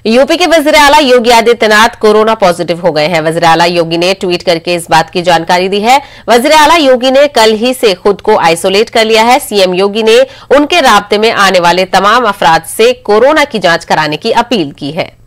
UP के वज़ीर आला योगी आदित्यनाथ कोरोना पॉजिटिव हो गए हैं। वज़ीर आला योगी ने ट्वीट करके इस बात की जानकारी दी है। वज़ीर आला योगी ने कल ही से खुद को आइसोलेट कर लिया है। सीएम योगी ने उनके राब्ते में आने वाले तमाम अफराद से कोरोना की जांच कराने की अपील की है।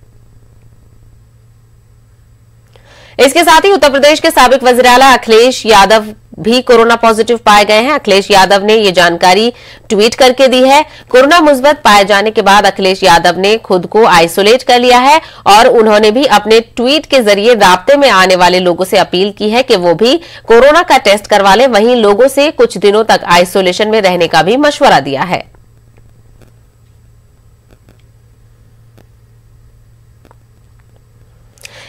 इसके साथ ही उत्तर प्रदेश के साबिक वज़ीर आला अखिलेश यादव भी कोरोना पॉजिटिव पाए गए हैं। अखिलेश यादव ने ये जानकारी ट्वीट करके दी है। कोरोना मुस्बत पाए जाने के बाद अखिलेश यादव ने खुद को आइसोलेट कर लिया है और उन्होंने भी अपने ट्वीट के जरिए राब्ते में आने वाले लोगों से अपील की है कि वो भी कोरोना का टेस्ट करवा लें। वहीं लोगों से कुछ दिनों तक आइसोलेशन में रहने का भी मशवरा दिया है।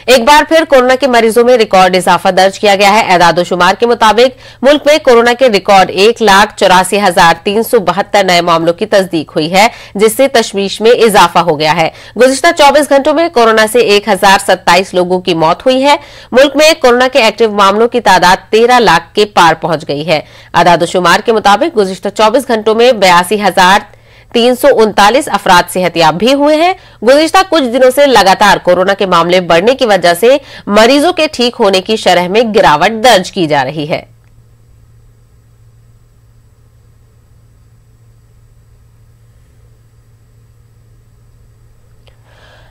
एक बार फिर कोरोना के मरीजों में रिकॉर्ड इजाफा दर्ज किया गया है। एदादोशुमार के मुताबिक मुल्क में कोरोना के रिकॉर्ड 1,84,372 नए मामलों की तस्दीक हुई है, जिससे तशवीश में इजाफा हो गया है। गुज़िश्ता 24 घंटों में कोरोना से 1,027 लोगों की मौत हुई है। मुल्क में कोरोना के एक्टिव मामलों की तादाद 13 लाख के पार पहुंच गई है। एदादोशुमार के मुताबिक गुज़िश्ता 24 घंटों में 82,339 अफराद सेहतियाब भी हुए हैं। गुज़िश्ता कुछ दिनों से लगातार कोरोना के मामले बढ़ने की वजह से मरीजों के ठीक होने की शरह में गिरावट दर्ज की जा रही है।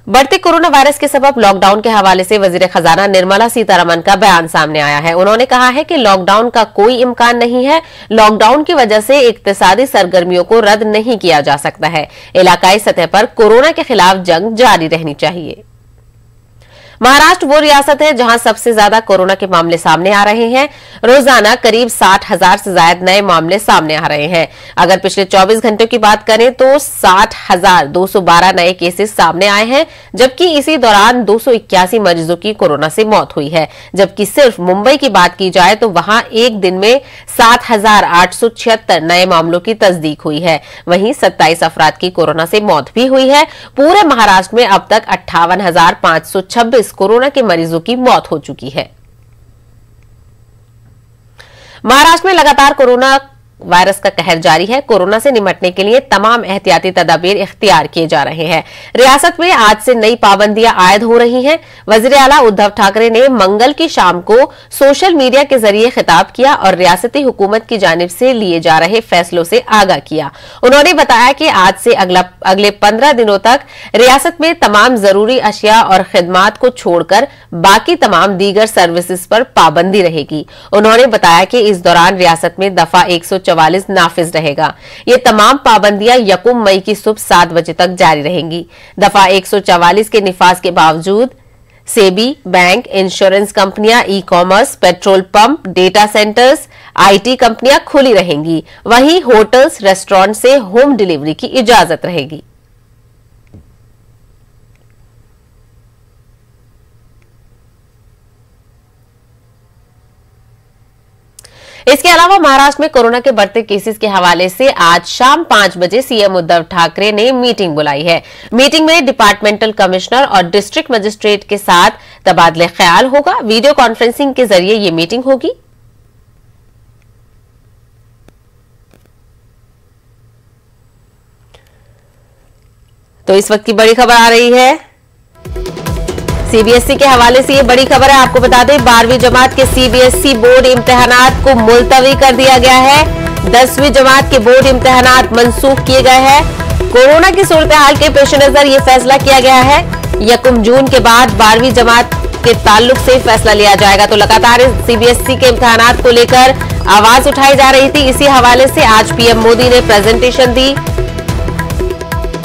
बढ़ते कोरोना वायरस के सबब लॉकडाउन के हवाले से वजीर खजाना निर्मला सीतारमण का बयान सामने आया है। उन्होंने कहा है कि लॉकडाउन का कोई इम्कान नहीं है। लॉकडाउन की वजह से इक्तिसादी सरगर्मियों को रद्द नहीं किया जा सकता है। इलाकाई सतह पर कोरोना के खिलाफ जंग जारी रहनी चाहिए। महाराष्ट्र वो रियासत है जहां सबसे ज्यादा कोरोना के मामले सामने आ रहे हैं। रोजाना करीब 60,000 से ज्यादा नए मामले सामने आ रहे हैं। अगर पिछले 24 घंटों की बात करें तो 60,212 नए केसेस सामने आए हैं, जबकि इसी दौरान 281 मरीजों की कोरोना से मौत हुई है। जबकि सिर्फ मुंबई की बात की जाए तो वहां एक दिन में 7,876 नए मामलों की तस्दीक हुई है। वहीं 27 अफराद की कोरोना से मौत भी हुई है। पूरे महाराष्ट्र में अब तक 58,526 कोरोना के मरीजों की मौत हो चुकी है। महाराष्ट्र में लगातार कोरोना वायरस का कहर जारी है। कोरोना से निपटने के लिए तमाम एहतियाती तदाबीर इख्तियार किए जा रहे हैं। रियासत में आज से नई पाबंदियां आयद हो रही हैं। वजीर आला उद्धव ठाकरे ने मंगल की शाम को सोशल मीडिया के जरिए खिताब किया और रियासती हुकूमत की जानिब से लिए जा रहे फैसलों से आगाह किया। उन्होंने बताया कि आज से अगले 15 दिनों तक रियासत में तमाम जरूरी अशिया और खिदमात को छोड़कर बाकी तमाम दीगर सर्विसेज पर पाबंदी रहेगी। उन्होंने बताया कि इस दौरान रियासत में दफा 144 नाफिज रहेगा। ये तमाम पाबंदियां 1 मई की सुबह 7 बजे तक जारी रहेंगी। दफा 144 के निफाज के बावजूद सेबी, बैंक, इंश्योरेंस कंपनियां, e commerce, petrol pump, data centres, IT कंपनियां खुली रहेंगी। वहीं होटल्स, रेस्टोरेंट से होम डिलीवरी की इजाजत रहेगी। इसके अलावा महाराष्ट्र में कोरोना के बढ़ते केसेस के हवाले से आज शाम 5 बजे सीएम उद्धव ठाकरे ने मीटिंग बुलाई है। मीटिंग में डिपार्टमेंटल कमिश्नर और डिस्ट्रिक्ट मजिस्ट्रेट के साथ तबादले ख्याल होगा। वीडियो कॉन्फ्रेंसिंग के जरिए ये मीटिंग होगी। तो इस वक्त की बड़ी खबर आ रही है सीबीएसई के हवाले से। ये बड़ी खबर है, आपको बता दें 12वीं जमात के सीबीएसई बोर्ड इम्तिहानात को मुलतवी कर दिया गया है। 10वीं जमात के बोर्ड इम्तिहानात मंसूख किए गए हैं। कोरोना की सूरत हाल के पेश नजर ये फैसला किया गया है। 1 जून के बाद 12वीं जमात के ताल्लुक से फैसला लिया जाएगा। तो लगातार सीबीएसई के इम्तिहानात को लेकर आवाज उठाई जा रही थी। इसी हवाले से आज पीएम मोदी ने प्रेजेंटेशन दी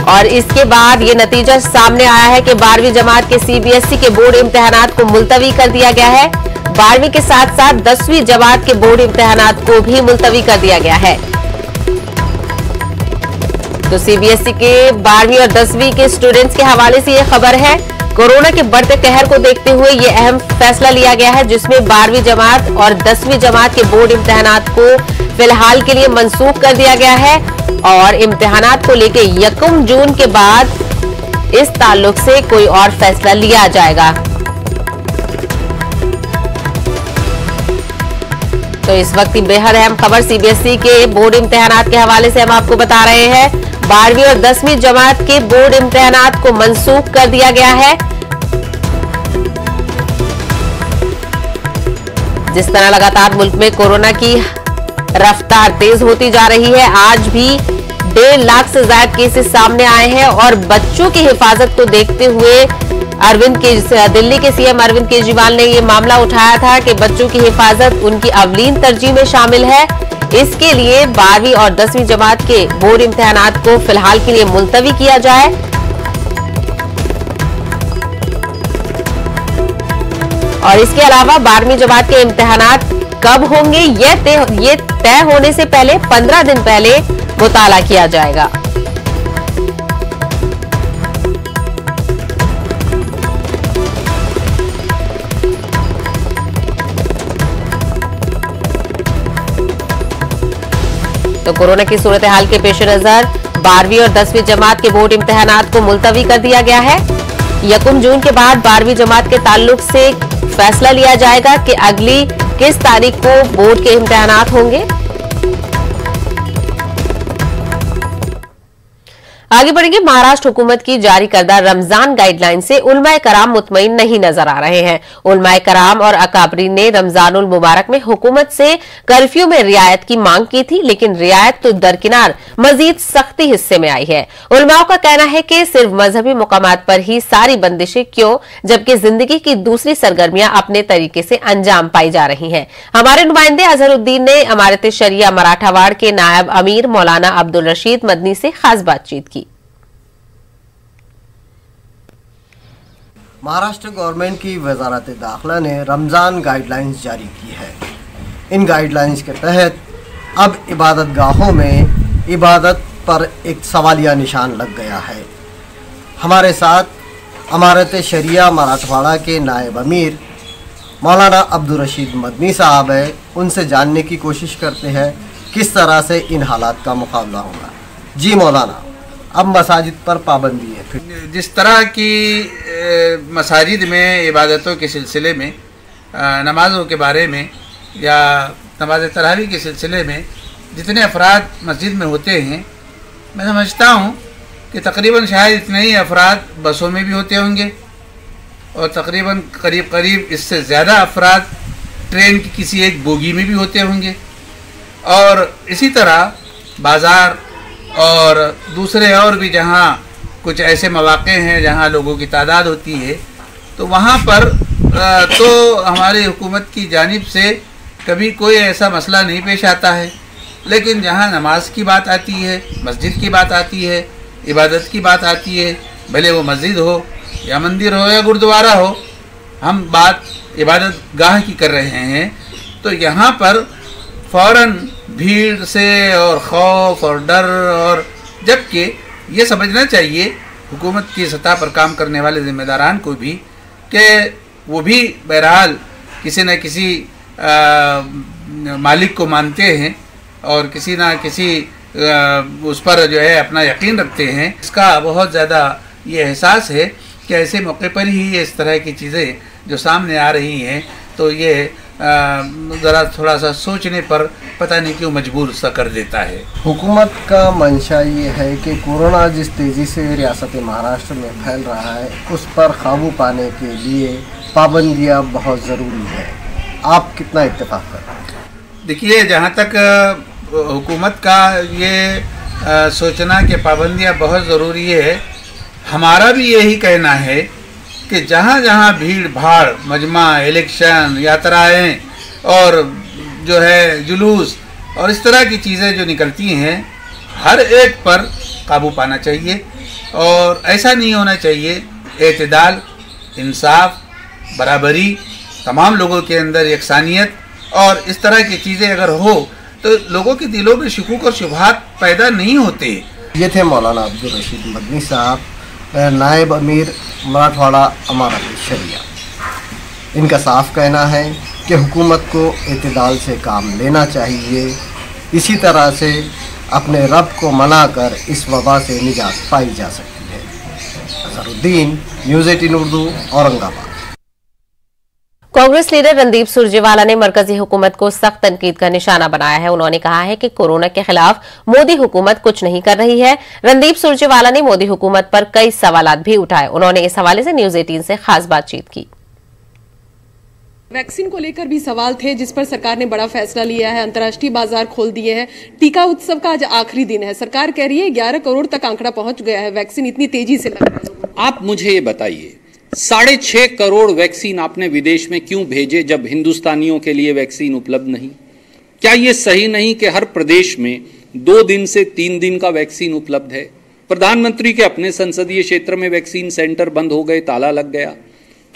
और इसके बाद ये नतीजा सामने आया है कि 12वीं जमात के सीबीएसई के बोर्ड इम्तिहानात को मुलतवी कर दिया गया है। 12वीं के साथ साथ 10वीं जमात के बोर्ड इम्तिहानात को भी मुलतवी कर दिया गया है। तो सीबीएसई के 12वीं और 10वीं के स्टूडेंट्स के हवाले से ये खबर है। कोरोना के बढ़ते कहर को देखते हुए ये अहम फैसला लिया गया है, जिसमें 12वीं जमात और 10वीं जमात के बोर्ड इम्तिहानात को फिलहाल के लिए मंसूख कर दिया गया है और इम्तिहानात को लेकर 1 जून के बाद इस ताल्लुक से कोई और फैसला लिया जाएगा। तो इस वक्त बेहद अहम खबर सीबीएसई के बोर्ड इम्तिहानात के हवाले से हम आपको बता रहे हैं। 12वीं और 10वीं जमात के बोर्ड इम्तिहानात को मंसूख कर दिया गया है। जिस तरह लगातार मुल्क में कोरोना की रफ्तार तेज होती जा रही है, आज भी 1.5 लाख से ज्यादा केसेस सामने आए हैं और बच्चों की हिफाजत को देखते हुए दिल्ली के सीएम अरविंद केजरीवाल ने यह मामला उठाया था कि बच्चों की हिफाजत उनकी अवलीन तरजीह में शामिल है। इसके लिए 12वीं और 10वीं जमात के बोर्ड इम्तिहानात को फिलहाल के लिए मुलतवी किया जाए। और इसके अलावा 12वीं जमात के इम्तिहानात कब होंगे ये तय होने से पहले 15 दिन पहले मुताला किया जाएगा। तो कोरोना की सूरत हाल के पेश नजर 12वीं और 10वीं जमात के बोर्ड इम्तिहानात को मुलतवी कर दिया गया है। 1 जून के बाद 12वीं जमात के ताल्लुक से फैसला लिया जाएगा कि अगली किस तारीख को बोर्ड के इम्तिहानात होंगे। आगे बढ़ेंगे। महाराष्ट्र हुकूमत की जारी करदा रमजान गाइडलाइन से उलमाए कराम मुतमईन नहीं नजर आ रहे हैं। उलमाए कराम और अकाबरीन ने रमजानुल मुबारक में हुकूमत से कर्फ्यू में रियायत की मांग की थी, लेकिन रियायत तो दरकिनार मजीद सख्ती हिस्से में आई है। उलमाओं का कहना है कि सिर्फ मजहबी मुकामात पर ही सारी बंदिशें क्यों, जबकि जिंदगी की दूसरी सरगर्मियां अपने तरीके से अंजाम पाई जा रही हैं। हमारे नुमाइंदे अजहरुद्दीन ने अमारत शरिया मराठावाड़ के नायब अमीर मौलाना अब्दुल रशीद मदनी से खास बातचीत की। महाराष्ट्र गवर्नमेंट की वजारत दाखिला ने रमज़ान गाइडलाइंस जारी की है। इन गाइडलाइंस के तहत अब इबादत गाहों में इबादत पर एक सवालिया निशान लग गया है। हमारे साथ अमारत शरिया मराठवाड़ा के नायब अमीर मौलाना अब्दुल रशीद मदनी साहब है। उनसे जानने की कोशिश करते हैं किस तरह से इन हालात का मुकाबला होगा। जी मौलाना, अब मसाजिद पर पाबंदी है, फिर जिस तरह की मसाजिद में इबादतों के सिलसिले में, नमाज़ों के बारे में या नमाज तरावी के सिलसिले में जितने अफराद मस्जिद में होते हैं, मैं समझता हूँ कि तकरीबन शायद इतने ही अफराद बसों में भी होते होंगे और तकरीबन करीब इससे ज़्यादा अफराद ट्रेन की किसी एक बोगी में भी होते होंगे। और इसी तरह बाज़ार और दूसरे और भी जहाँ कुछ ऐसे मौक़े हैं जहाँ लोगों की तादाद होती है, तो वहाँ पर तो हमारी हुकूमत की जानिब से कभी कोई ऐसा मसला नहीं पेश आता है। लेकिन जहाँ नमाज की बात आती है, मस्जिद की बात आती है, इबादत की बात आती है, भले वो मस्जिद हो या मंदिर हो या गुरुद्वारा हो, हम बात इबादत गाह की कर रहे हैं, तो यहाँ पर फ़ौरन भीड़ से और खौफ और डर, और जबकि ये समझना चाहिए हुकूमत की सतह पर काम करने वाले ज़िम्मेदारान को भी कि वो भी बहरहाल किसी न किसी मालिक को मानते हैं और किसी न किसी उस पर जो है अपना यकीन रखते हैं। इसका बहुत ज़्यादा ये एहसास है कि ऐसे मौके पर ही इस तरह की चीज़ें जो सामने आ रही हैं, तो ये ज़रा थोड़ा सा सोचने पर पता नहीं क्यों मजबूर सा कर देता है। हुकूमत का मंशा ये है कि कोरोना जिस तेज़ी से रियासत महाराष्ट्र में फैल रहा है, उस पर काबू पाने के लिए पाबंदियाँ बहुत ज़रूरी है। आप कितना इत्तेफाक करते हैं? देखिए, जहाँ तक हुकूमत का ये सोचना कि पाबंदियाँ बहुत ज़रूरी है, हमारा भी यही कहना है कि जहाँ जहाँ भीड़ भाड़, मजमा, इलेक्शन, यात्राएं और जो है जुलूस और इस तरह की चीज़ें जो निकलती हैं, हर एक पर काबू पाना चाहिए और ऐसा नहीं होना चाहिए। एतदाल, इंसाफ, बराबरी, तमाम लोगों के अंदर यकसानियत और इस तरह की चीज़ें अगर हो तो लोगों के दिलों में शुकूक और शुबहात पैदा नहीं होते। ये थे मौलाना अब्दुल रशीद मदनी साहब, नायब अमीर मराठवाड़ा अमारत शरिया। इनका साफ कहना है कि हुकूमत को एतदाल से काम लेना चाहिए, इसी तरह से अपने रब को मनाकर इस वबा से निजात पाई जा सकती है। अजहरुद्दीन, न्यूज़ 18 उर्दू, औरंगाबाद। कांग्रेस लीडर रणदीप सुरजेवाला ने मरकजी हुकूमत को सख्त तनकीद का निशाना बनाया है। उन्होंने कहा है कि कोरोना के खिलाफ मोदी हुकूमत कुछ नहीं कर रही है। रणदीप सुरजेवाला ने मोदी हुकूमत पर कई सवालात भी उठाए। उन्होंने इस हवाले से न्यूज 18 से खास बातचीत की। वैक्सीन को लेकर भी सवाल थे, जिस पर सरकार ने बड़ा फैसला लिया है। अंतर्राष्ट्रीय बाजार खोल दिए हैं। टीका उत्सव का आज आखिरी दिन है। सरकार कह रही है 11 करोड़ तक आंकड़ा पहुंच गया है। वैक्सीन इतनी तेजी से लग रहा है। आप मुझे ये बताइए, 6.5 करोड़ वैक्सीन आपने विदेश में क्यों भेजे जब हिंदुस्तानियों के लिए वैक्सीन उपलब्ध नहीं? क्या ये सही नहीं कि हर प्रदेश में 2 दिन से 3 दिन का वैक्सीन उपलब्ध है? प्रधानमंत्री के अपने संसदीय क्षेत्र में वैक्सीन सेंटर बंद हो गए, ताला लग गया,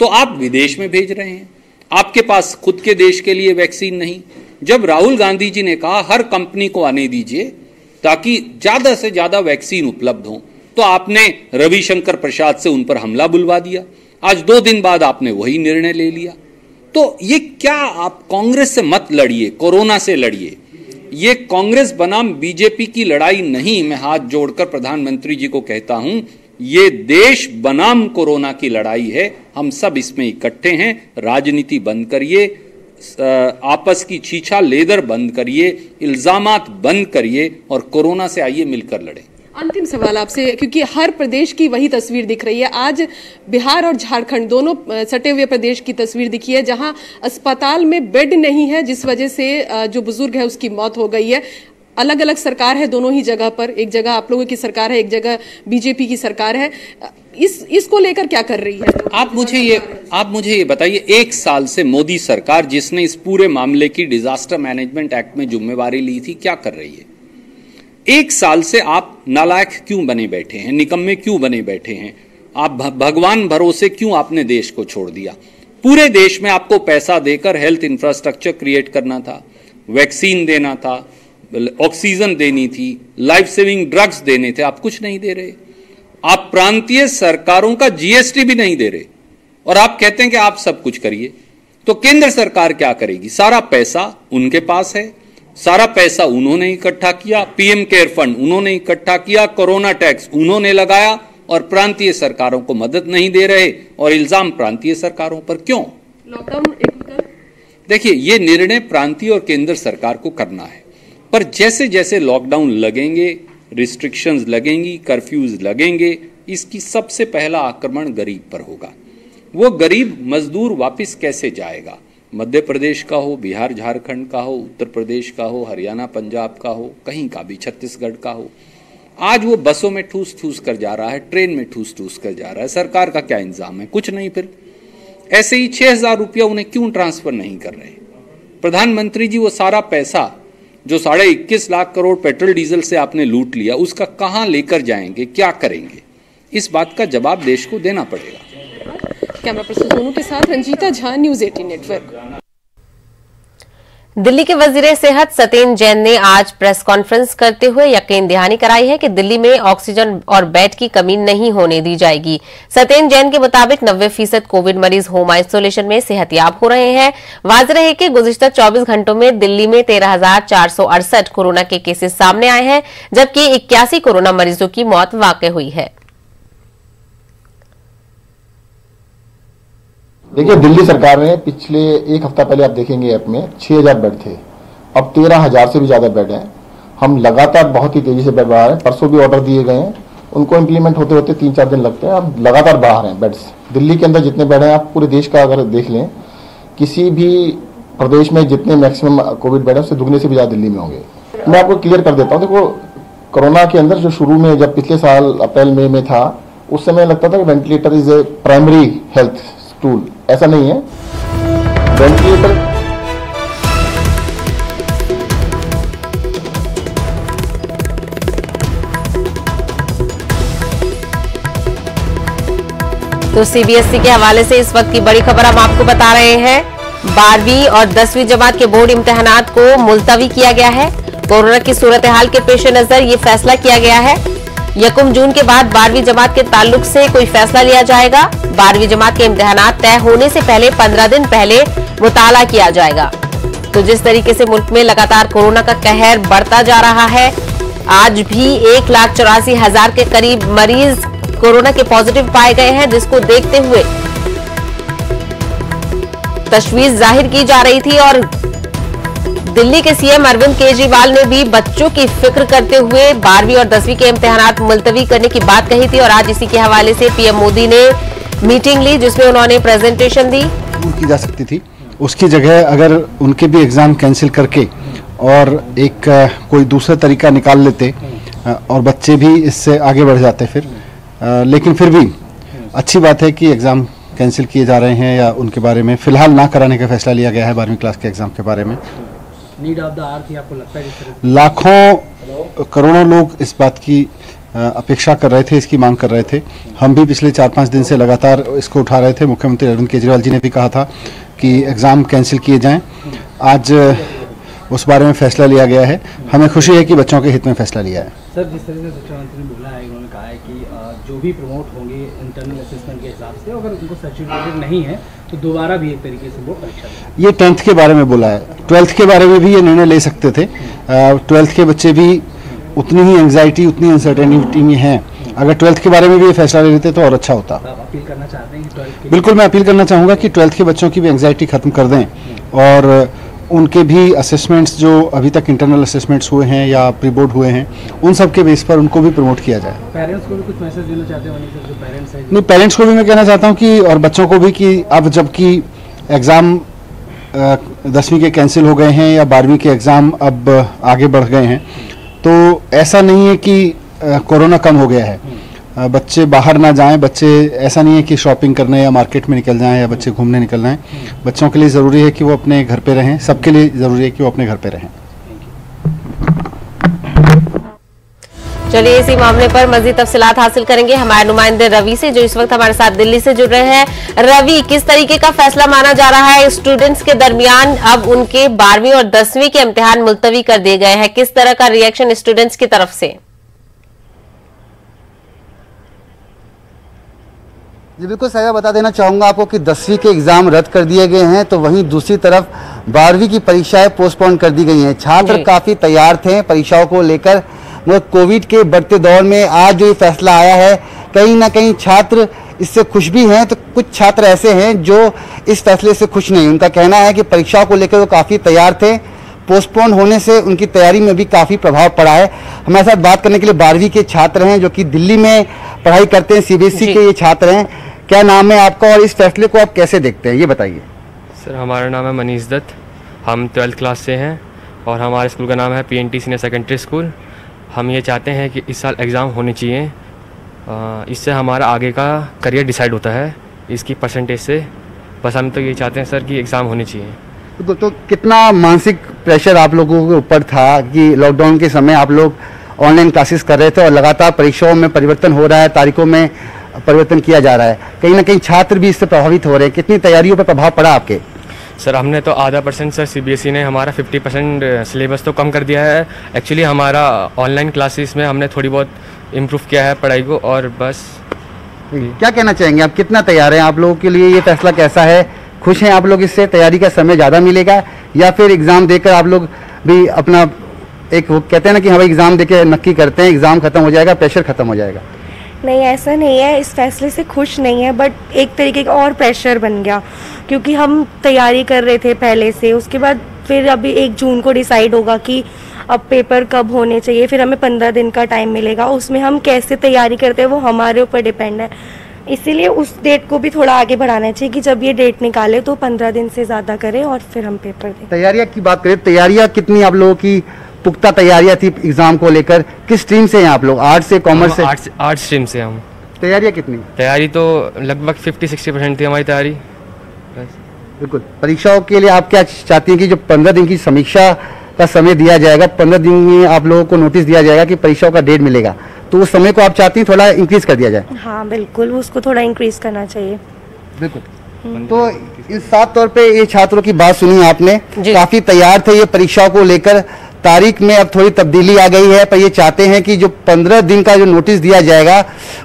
तो आप विदेश में भेज रहे हैं। आपके पास खुद के देश के लिए वैक्सीन नहीं। जब राहुल गांधी जी ने कहा हर कंपनी को आने दीजिए ताकि ज्यादा से ज्यादा वैक्सीन उपलब्ध हो, तो आपने रविशंकर प्रसाद से उन पर हमला बुलवा दिया। आज 2 दिन बाद आपने वही निर्णय ले लिया। तो ये क्या, आप कांग्रेस से मत लड़िए, कोरोना से लड़िए। ये कांग्रेस बनाम बीजेपी की लड़ाई नहीं। मैं हाथ जोड़कर प्रधानमंत्री जी को कहता हूं, ये देश बनाम कोरोना की लड़ाई है। हम सब इसमें इकट्ठे हैं। राजनीति बंद करिए, आपस की छीछा लेदर बंद करिए, इल्जामात बंद करिए और कोरोना से आइए मिलकर लड़ें। अंतिम सवाल आपसे, क्योंकि हर प्रदेश की वही तस्वीर दिख रही है। आज बिहार और झारखंड दोनों सटे हुए प्रदेश की तस्वीर दिखी है, जहां अस्पताल में बेड नहीं है, जिस वजह से जो बुजुर्ग है उसकी मौत हो गई है। अलग अलग सरकार है दोनों ही जगह पर। एक जगह आप लोगों की सरकार है, एक जगह बीजेपी की सरकार है। इसको लेकर क्या कर रही है? आप मुझे ये बताइए, 1 साल से मोदी सरकार, जिसने इस पूरे मामले की डिजास्टर मैनेजमेंट एक्ट में जिम्मेवारी ली थी, क्या कर रही है? 1 साल से आप नालायक क्यों बने बैठे हैं, निकम्मे क्यों बने बैठे हैं? आप भगवान भरोसे क्यों आपने देश को छोड़ दिया? पूरे देश में आपको पैसा देकर हेल्थ इंफ्रास्ट्रक्चर क्रिएट करना था, वैक्सीन देना था, ऑक्सीजन देनी थी, लाइफ सेविंग ड्रग्स देने थे। आप कुछ नहीं दे रहे। आप प्रांतीय सरकारों का जीएसटी भी नहीं दे रहे और आप कहते हैं कि आप सब कुछ करिए। तो केंद्र सरकार क्या करेगी? सारा पैसा उनके पास है, सारा पैसा उन्होंने इकट्ठा किया, पीएम केयर फंड उन्होंने इकट्ठा किया, कोरोना टैक्स उन्होंने लगाया और प्रांतीय सरकारों को मदद नहीं दे रहे और इल्जाम प्रांतीय सरकारों पर क्यों? लॉकडाउन देखिए, ये निर्णय प्रांतीय और केंद्र सरकार को करना है, पर जैसे जैसे लॉकडाउन लगेंगे, रिस्ट्रिक्शंस लगेंगी, कर्फ्यूज लगेंगे, इसकी सबसे पहला आक्रमण गरीब पर होगा। वो गरीब मजदूर वापस कैसे जाएगा? मध्य प्रदेश का हो, बिहार झारखंड का हो, उत्तर प्रदेश का हो, हरियाणा पंजाब का हो, कहीं का भी, छत्तीसगढ़ का हो, आज वो बसों में ठूस ठूस कर जा रहा है, ट्रेन में ठूस ठूस कर जा रहा है। सरकार का क्या इंतजाम है? कुछ नहीं। फिर ऐसे ही 6,000 रुपया उन्हें क्यों ट्रांसफर नहीं कर रहे? प्रधानमंत्री जी, वो सारा पैसा जो 21.5 लाख करोड़ पेट्रोल डीजल से आपने लूट लिया, उसका कहां लेकर जाएंगे, क्या करेंगे? इस बात का जवाब देश को देना पड़ेगा। कैमरा पर्सन सोनू के साथ रंजीता झा, न्यूज 18 नेटवर्क। दिल्ली के वजीर सेहत सत्येंद्र जैन ने आज प्रेस कॉन्फ्रेंस करते हुए यकीन दहानी कराई है कि दिल्ली में ऑक्सीजन और बेड की कमी नहीं होने दी जाएगी। सत्येंद्र जैन के मुताबिक 90% कोविड मरीज होम आइसोलेशन में सेहतयाब हो रहे हैं। वाज़ेह है कि गुज़िश्ता 24 घंटों में दिल्ली में 13,468 कोरोना के केसेस सामने आए हैं, जबकि 81 कोरोना मरीजों की मौत वाक़ई हुई है। देखिए, दिल्ली सरकार ने पिछले 1 हफ्ता पहले आप देखेंगे ऐप में 6,000 बेड थे, अब 13,000 से भी ज्यादा बेड हैं। हम लगातार बहुत ही तेजी से बेड बढ़ा रहे हैं। परसों भी ऑर्डर दिए गए हैं, उनको इम्प्लीमेंट होते होते 3-4 दिन लगते हैं। अब लगातार बढ़ा रहे हैं बेड्स। दिल्ली के अंदर जितने बेड हैं, आप पूरे देश का अगर देख लें, किसी भी प्रदेश में जितने मैक्सिमम कोविड बेड है उससे दुगने से भी ज्यादा दिल्ली में होंगे। मैं आपको क्लियर कर देता हूँ। देखो, कोरोना के अंदर जो शुरू में, जब पिछले साल अप्रैल मई में था, उस समय लगता था कि ventilator is a primary health tool. ऐसा नहीं है। वेंटिलेटर तो सीबीएसई के हवाले से इस वक्त की बड़ी खबर हम आपको बता रहे हैं। 12वीं और 10वीं जमात के बोर्ड इम्तिहानात को मुलतवी किया गया है। कोरोना की सूरत हाल के पेश नजर ये फैसला किया गया है। 1 जून के बाद 12वीं जमात के ताल्लुक से कोई फैसला लिया जाएगा। 12वीं जमात के इम्तिहानात तय होने से पहले 15 दिन पहले मुताला किया जाएगा। तो जिस तरीके से मुल्क में लगातार कोरोना का कहर बढ़ता जा रहा है, आज भी 1,84,000 के करीब मरीज कोरोना के पॉजिटिव पाए गए हैं, जिसको देखते हुए तशवीश जाहिर की जा रही थी और दिल्ली के सीएम अरविंद केजरीवाल ने भी बच्चों की फिक्र करते हुए 12वीं और 10वीं के इम्तिहानात मुलतवी करने की बात कही थी और आज इसी के हवाले से पीएम मोदी ने मीटिंग ली जिसमें उन्होंने प्रेजेंटेशन दी। की जा सकती थी, उसकी जगह अगर उनके भी एग्जाम कैंसिल करके और एक कोई दूसरा तरीका निकाल लेते और बच्चे भी इससे आगे बढ़ जाते फिर, लेकिन फिर भी अच्छी बात है कि एग्जाम कैंसिल किए जा रहे हैं या उनके बारे में फिलहाल ना कराने का फैसला लिया गया है 12वीं क्लास के एग्जाम के बारे में। नीड ऑफ द आवर थी, आपको लगता है? लाखों करोड़ों लोग इस बात की अपेक्षा कर रहे थे, इसकी मांग कर रहे थे। हम भी पिछले 4-5 दिन से लगातार इसको उठा रहे थे। मुख्यमंत्री अरविंद केजरीवाल जी ने भी कहा था कि एग्ज़ाम कैंसिल किए जाएं। आज उस बारे में फैसला लिया गया है। हमें खुशी है कि बच्चों के हित में फैसला लिया है। सर, जिस तरह से शिक्षा मंत्री ने बोला है, उन्होंने कहा है कि जो भी प्रमोट होंगे इंटरनल असेसमेंट के हिसाब से, अगर उनको सर्टिफिकेट नहीं है तो दोबारा भी एक तरीके से वो परीक्षा दें। ये 10th के बारे में बोला है, 12th के बारे में भी ये निर्णय ले सकते थे। 12th के बच्चे भी उतनी ही एंग्जाइटी, उतनी अनसर्टेनिटी में हैं। अगर 12th के बारे में भी ये फैसला ले लेते तो और अच्छा होता। आप अपील करना चाहते हैं कि 12th के? बिल्कुल, मैं अपील करना चाहूँगा कि 12th के बच्चों की भी एंग्जाइटी खत्म कर दें और उनके भी असेसमेंट्स जो अभी तक इंटरनल असेसमेंट्स हुए हैं या प्री बोर्ड हुए हैं, उन सब के बेस पर उनको भी प्रमोट किया जाए। पेरेंट्स को भी कुछ मैसेज देना चाहते हैं? जो पेरेंट्स हैं, नहीं, पेरेंट्स को भी मैं कहना चाहता हूँ कि और बच्चों को भी कि अब जबकि एग्ज़ाम 10वीं के कैंसिल हो गए हैं या 12वीं के एग्ज़ाम अब आगे बढ़ गए हैं, तो ऐसा नहीं है कि कोरोना कम हो गया है। बच्चे बाहर ना जाएं, बच्चे ऐसा नहीं है कि शॉपिंग करने या मार्केट में निकल जाएं या बच्चे घूमने निकल जाएं। बच्चों के लिए ज़रूरी है कि वो अपने घर पे रहें, सबके लिए ज़रूरी है कि वो अपने घर पे रहें। चलिए इसी मामले पर मजीद तफसीलात हासिल करेंगे हमारे नुमाइंदे रवि से, जो इस वक्त हमारे साथ दिल्ली से जुड़ रहे हैं। रवि, किस तरीके का फैसला माना जा रहा है स्टूडेंट्स के दरमियान? अब उनके 12वीं और 10वीं के इम्तिहान मुलतवी कर दिए गए हैं, किस तरह का रिएक्शन स्टूडेंट्स की तरफ से? जी बिल्कुल, सही बता देना चाहूँगा आपको कि 10वीं के एग्ज़ाम रद्द कर दिए गए हैं, तो वहीं दूसरी तरफ 12वीं की परीक्षाएं पोस्टपोन कर दी गई हैं। छात्र काफ़ी तैयार थे परीक्षाओं को लेकर, मगर कोविड के बढ़ते दौर में आज जो ये फैसला आया है, कहीं ना कहीं छात्र इससे खुश भी हैं, तो कुछ छात्र ऐसे हैं जो इस फैसले से खुश नहीं। उनका कहना है कि परीक्षाओं को लेकर वो काफ़ी तैयार थे, पोस्टपोन होने से उनकी तैयारी में भी काफ़ी प्रभाव पड़ा है। हमारे साथ बात करने के लिए 12वीं के छात्र हैं जो कि दिल्ली में पढ़ाई करते हैं, सीबीएसई के ये छात्र हैं। क्या नाम है आपका और इस फैसले को आप कैसे देखते हैं, ये बताइए। सर, हमारा नाम है मनीष दत्त, हम 12th क्लास से हैं और हमारे स्कूल का नाम है PNT सीनियर सेकेंडरी स्कूल। हम ये चाहते हैं कि इस साल एग्ज़ाम होने चाहिए, इससे हमारा आगे का करियर डिसाइड होता है इसकी परसेंटेज से। बस हम तो ये चाहते हैं सर कि एग्ज़ाम होने चाहिए। तो कितना मानसिक प्रेशर आप लोगों के ऊपर था कि लॉकडाउन के समय आप लोग ऑनलाइन क्लासेस कर रहे थे और लगातार परीक्षाओं में परिवर्तन हो रहा है, तारीखों में परिवर्तन किया जा रहा है, कहीं ना कहीं छात्र भी इससे प्रभावित हो रहे हैं, कितनी तैयारियों पर प्रभाव पड़ा आपके? सर, हमने तो आधा % सर CBSE ने हमारा 50% सिलेबस तो कम कर दिया है। एक्चुअली हमारा ऑनलाइन क्लासेस में हमने थोड़ी बहुत इम्प्रूव किया है पढ़ाई को, और बस। क्या कहना चाहेंगे आप, कितना तैयार हैं? आप लोगों के लिए ये फैसला कैसा है? खुश हैं आप लोग इससे? तैयारी का समय ज़्यादा मिलेगा या फिर एग्ज़ाम देकर आप लोग भी अपना एक वो कहते हैं ना कि हाँ भाई एग्ज़ाम देकर नक्की करते हैं, एग्ज़ाम खत्म हो जाएगा, प्रेशर खत्म हो जाएगा? नहीं, ऐसा नहीं है। इस फैसले से खुश नहीं है, बट एक तरीके का और प्रेशर बन गया क्योंकि हम तैयारी कर रहे थे पहले से। उसके बाद फिर अभी 1 जून को डिसाइड होगा कि अब पेपर कब होने चाहिए, फिर हमें 15 दिन का टाइम मिलेगा। उसमें हम कैसे तैयारी करते हैं वो हमारे ऊपर डिपेंड है, इसीलिए उस डेट को भी थोड़ा आगे बढ़ाना चाहिए कि जब ये डेट निकाले तो 15 दिन से ज़्यादा करें और फिर हम पेपर दें। तैयारियाँ की बात करें, तैयारियाँ कितनी आप लोगों की पुख्ता तैयारियां थी एग्जाम को लेकर? किस स्ट्रीम से हैं आप लोग, आर्ट्स से, कॉमर्स से? आर्ट्स स्ट्रीम से हम। तैयारियां कितनी? तैयारी तो लगभग 50-60% थी हमारी तैयारी। बिल्कुल। परीक्षाओं के लिए आप क्या चाहती हैं कि जो 15 दिन की समीक्षा का समय दिया जाएगा, 15 दिन में आप लोगों को नोटिस दिया जाएगा कि परीक्षाओं का डेट मिलेगा, तो उस समय को आप चाहती हैं थोड़ा इंक्रीज कर दिया जाए? हाँ बिल्कुल, उसको थोड़ा इंक्रीज करना चाहिए। बिल्कुल। तो इस साफ तौर पे ये छात्रों की बात सुनी आपने, काफी तैयार थे ये परीक्षाओं को लेकर, तारीख में अब थोड़ी तब्दीली आ गई है, पर ये चाहते हैं कि जो 15 दिन का जो नोटिस दिया जाएगा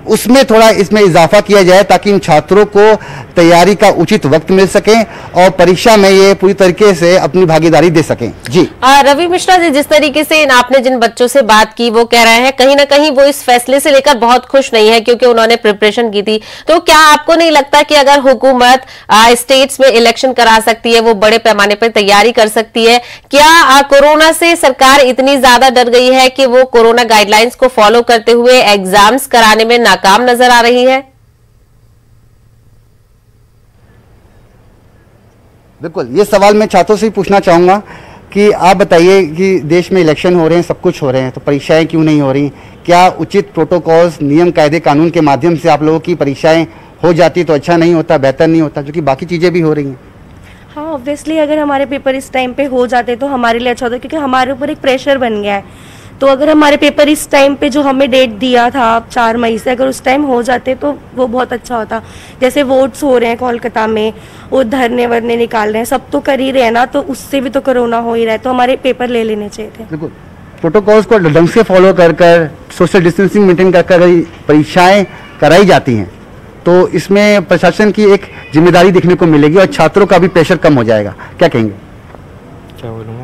उसमें थोड़ा इसमें इजाफा किया जाए ताकि इन छात्रों को तैयारी का उचित वक्त मिल सके और परीक्षा में ये पूरी तरीके से अपनी भागीदारी दे सकें। जी रवि मिश्रा जी, जिस तरीके से आपने जिन बच्चों से बात की वो कह रहे हैं कहीं ना कहीं वो इस फैसले से लेकर बहुत खुश नहीं है क्योंकि उन्होंने प्रिपरेशन की थी। तो क्या आपको नहीं लगता कि अगर हुकूमत स्टेट्स में इलेक्शन करा सकती है, वो बड़े पैमाने पर तैयारी कर सकती है, क्या कोरोना से सरकार इतनी ज्यादा डर गई है कि वो कोरोना गाइडलाइंस को फॉलो करते हुए एग्जाम्स कराने में नाकाम नजर आ रही है? बिल्कुल, ये सवाल मैं छात्रों से ही पूछना चाहूंगा कि आप बताइए कि देश में इलेक्शन हो रहे हैं, सब कुछ हो रहे हैं, तो परीक्षाएं क्यों नहीं हो रही? क्या उचित प्रोटोकॉल्स, नियम कायदे कानून के माध्यम से आप लोगों की परीक्षाएं हो जाती तो अच्छा नहीं होता, बेहतर नहीं होता, जो कि बाकी चीजें भी हो रही हैं? हाँ, ऑब्वियसली अगर हमारे पेपर इस टाइम पे हो जाते तो हमारे लिए अच्छा होता, क्योंकि हमारे ऊपर एक प्रेशर बन गया है। तो अगर हमारे पेपर इस टाइम पे जो हमें डेट दिया था 4 मई से, अगर उस टाइम हो जाते तो वो बहुत अच्छा होता। जैसे वोट्स हो रहे हैं कोलकाता में, वो धरने वरने निकाल रहे हैं, सब तो कर ही रहे हैं ना, तो उससे भी तो कोरोना हो ही रहा है, तो हमारे पेपर ले लेने चाहिए थे। बिल्कुल, प्रोटोकॉल्स को ढंग से फॉलो कर सोशल डिस्टेंसिंग मेंटेन कर परीक्षाएं कराई जाती हैं, तो इसमें प्रशासन की एक जिम्मेदारी देखने को मिलेगी और छात्रों का भी प्रेशर कम हो जाएगा। क्या कहेंगे? क्या बोलूँगा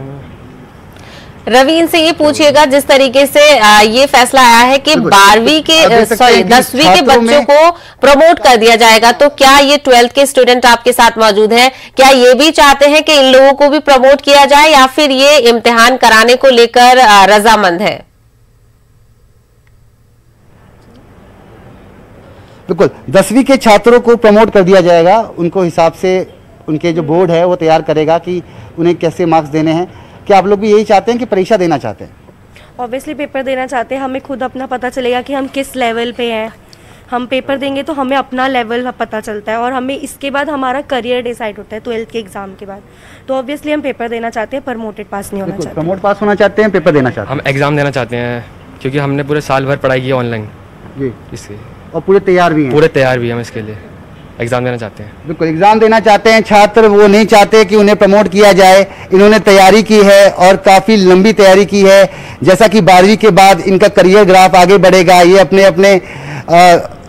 रवि, इनसे ये पूछिएगा जिस तरीके से ये फैसला आया है कि 10वीं के बच्चों को प्रमोट कर दिया जाएगा, तो क्या ये 12th के स्टूडेंट आपके साथ मौजूद हैं, क्या ये भी चाहते हैं कि इन लोगों को भी प्रमोट किया जाए या फिर ये इम्तिहान कराने को लेकर रजामंद है? बिल्कुल, 10वीं के छात्रों को प्रमोट कर दिया जाएगा। उनको हिसाब से उनके जो बोर्ड है वो तैयार करेगा कि उन्हें कैसे मार्क्स देने हैं। क्या आप लोग भी यही चाहते हैं कि परीक्षा देना चाहते हैं? ऑब्वियसली पेपर देना चाहते हैं, हमें खुद अपना पता चलेगा कि हम किस लेवल पे हैं। हम पेपर देंगे तो हमें अपना लेवल पता चलता है और हमें इसके बाद हमारा करियर डिसाइड होता है 12th के एग्जाम के बाद। तो ऑब्वियसली हम पेपर देना चाहते हैं, प्रमोटेड पास नहीं होना चाहते। प्रमोट पास होना चाहते हैं, पेपर देना चाहते हैं? हम एग्ज़ाम देना चाहते हैं क्योंकि हमने पूरे साल भर पढ़ाई की ऑनलाइन जी, इसलिए, और पूरे तैयार भी हैं। पूरे तैयार भी हम इसके लिए एग्जाम देना चाहते हैं। बिल्कुल, एग्जाम देना चाहते हैं छात्र, वो नहीं चाहते कि उन्हें प्रमोट किया जाए। इन्होंने तैयारी की है और काफ़ी लंबी तैयारी की है। जैसा कि 12वीं के बाद इनका करियर ग्राफ आगे बढ़ेगा, ये अपने अपने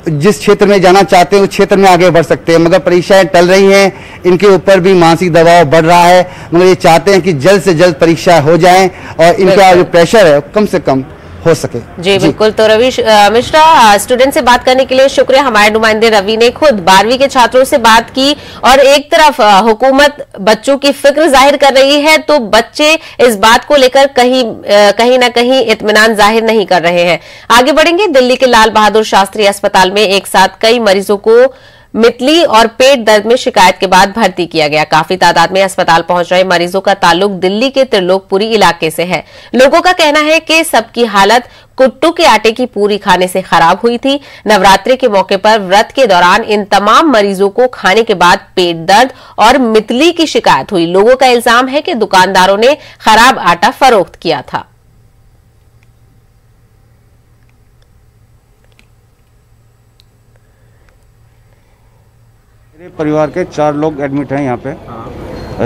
जिस क्षेत्र में जाना चाहते हैं उस क्षेत्र में आगे बढ़ सकते हैं। मगर परीक्षाएं टल रही हैं, इनके ऊपर भी मानसिक दबाव बढ़ रहा है, मगर ये चाहते हैं कि जल्द से जल्द परीक्षा हो जाएं और इनका जो प्रेशर है कम से कम हो सके। जी बिल्कुल। तो रवि मिश्रा, स्टूडेंट से बात करने के लिए शुक्रिया। हमारे नुमाइंदे रवि ने खुद 12वीं के छात्रों से बात की और एक तरफ हुकूमत बच्चों की फिक्र जाहिर कर रही है तो बच्चे इस बात को लेकर कहीं ना कहीं इत्मीनान जाहिर नहीं कर रहे हैं। आगे बढ़ेंगे। दिल्ली के लाल बहादुर शास्त्री अस्पताल में एक साथ कई मरीजों को मितली और पेट दर्द में शिकायत के बाद भर्ती किया गया। काफी तादाद में अस्पताल पहुंच रहे मरीजों का ताल्लुक दिल्ली के त्रिलोकपुरी इलाके से है। लोगों का कहना है कि सबकी हालत कुट्टू के आटे की पूरी खाने से खराब हुई थी। नवरात्रि के मौके पर व्रत के दौरान इन तमाम मरीजों को खाने के बाद पेट दर्द और मितली की शिकायत हुई। लोगों का इल्जाम है कि दुकानदारों ने खराब आटा फरोख्त किया था। मेरे परिवार के 4 लोग एडमिट हैं यहाँ पे,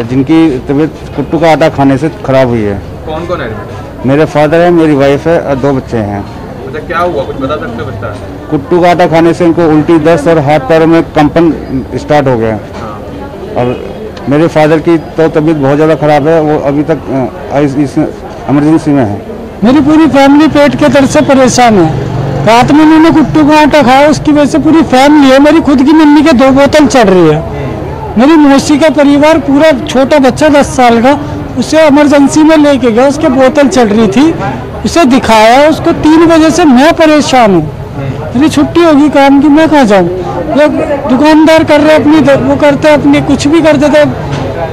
जिनकी तबीयत कुट्टू का आटा खाने से खराब हुई है। कौन कौन एडमिट? मेरे फादर है, मेरी वाइफ है और 2 बच्चे हैं। अच्छा, क्या हुआ, कुछ बता सकते हो? बता। कुट्टू का आटा खाने से इनको उल्टी, दस्त और हाथ पैरों में कंपन स्टार्ट हो गया। और मेरे फादर की तो तबीयत बहुत ज़्यादा खराब है, वो अभी तक इमरजेंसी में है। मेरी पूरी फैमिली पेट के दर्द से परेशान है। रात में मैंने कुट्टू का आटा खाया, उसकी वजह से पूरी फैमिली है। मेरी खुद की मम्मी के 2 बोतल चढ़ रही है। मेरी मौसी का परिवार पूरा, छोटा बच्चा 10 साल का, उसे इमरजेंसी में लेके गया, उसके बोतल चढ़ रही थी, उसे दिखाया, उसको 3 बजे से मैं परेशान हूँ। मेरी छुट्टी होगी काम की, मैं कहाँ जाऊँ? लोग दुकानदार कर रहे अपनी, वो करते अपनी, कुछ भी करते थे,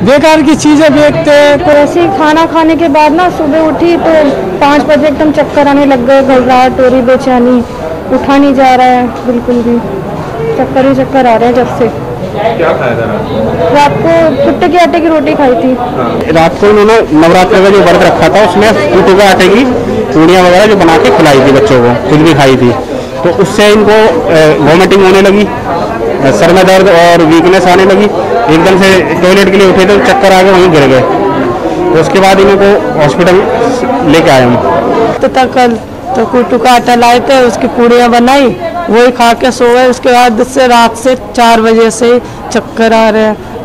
बेकार की चीज़ें बेचते हैं। तो ऐसे ही खाना खाने के बाद ना सुबह उठी तो 5 बजे एकदम चक्कर आने लग गए, घबराहट हो रही, बेचैनी, उठा नहीं जा रहा है बिल्कुल भी, चक्कर ही चक्कर आ रहे हैं जब से। क्या खाया था रात को? कुट्टे के आटे की रोटी खाई थी। रात को उन्होंने नवरात्रि का जो व्रत रखा था उसमें कुट्टू के आटे की पूड़ियाँ वगैरह जो बना के खिलाई थी बच्चों को, खुद भी खाई थी। तो उससे इनको वॉमिटिंग होने लगी, सर में दर्द और वीकनेस आने लगी। एकदम से टॉयलेट के लिए उठे तो चक्कर आ गए, वहीं गिर गए। तो उसके बाद इन्हीं को हॉस्पिटल लेके आए हम। तो कल तो कुट्टू का आटा लाए थे, उसकी पूड़ियाँ बनाई, वही खा के सो गए। उसके बाद से रात से 4 बजे से चक्कर आ रहे हैं।